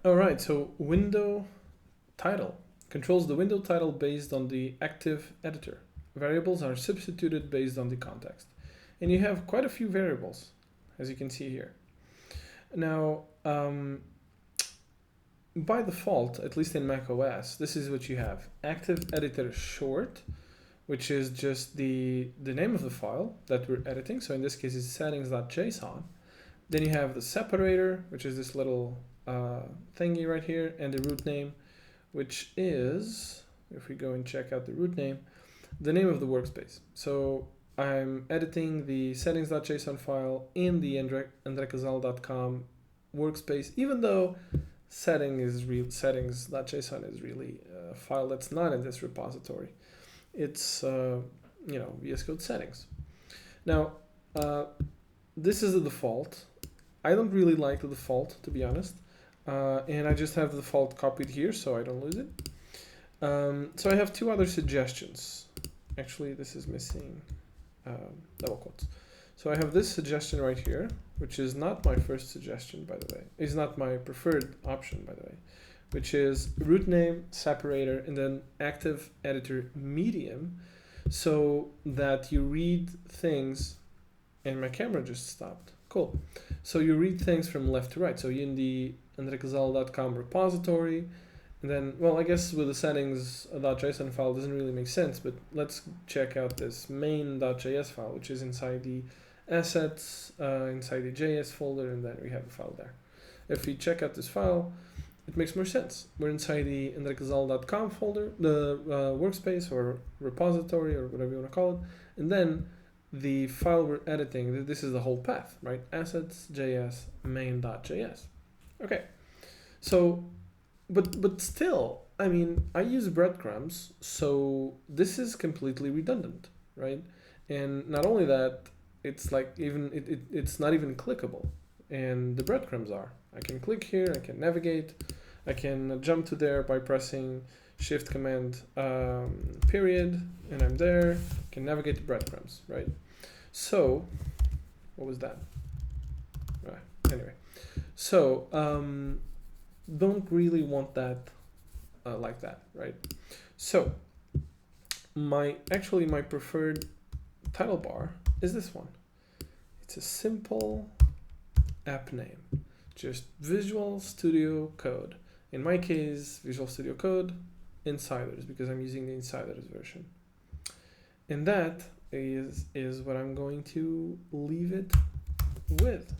All right, so window title controls the window title based on the active editor. Variables are substituted based on the context. And you have quite a few variables, as you can see here. Now, by default, at least in Mac OS, this is what you have. Active editor short, which is just the name of the file that we're editing. So in this case, it's settings.json. Then you have the separator, which is this little thingy right here, and the root name, which is, if we go and check out the root name, the name of the workspace. So I'm editing the settings.json file in the andrekazal.com workspace, even though settings.json is really a file that's not in this repository. It's VS Code settings. Now, this is the default. I don't really like the default, to be honest. And I just have the default copied here so I don't lose it. So I have two other suggestions. Actually, this is missing double quotes. So I have this suggestion right here, which is not my first suggestion, by the way. It's not my preferred option, by the way, which is root name, separator, and then active editor medium, so that you read things, and my camera just stopped. Cool. So you read things from left to right. So you're in the andrekazal.com repository, and then, well, I guess with the settings.json file doesn't really make sense, but let's check out this main.js file, which is inside the assets, inside the JS folder, and then we have a file there. If we check out this file, it makes more sense. We're inside the andrekazal.com folder, the workspace or repository or whatever you want to call it, and then the file we're editing, this is the whole path, right? Assets.js, main.js. Okay, so, but still, I mean, I use breadcrumbs, so this is completely redundant, right? And not only that, it's like it's not even clickable, and the breadcrumbs are. I can click here, I can navigate, I can jump to there by pressing Shift Command period, and I'm there. I can navigate the breadcrumbs, right? So, what was that? Anyway, so don't really want that like that, right? So, my preferred title bar is this one. It's a simple app name, just Visual Studio Code. In my case, Visual Studio Code Insiders, because I'm using the Insiders version. And that is what I'm going to leave it with.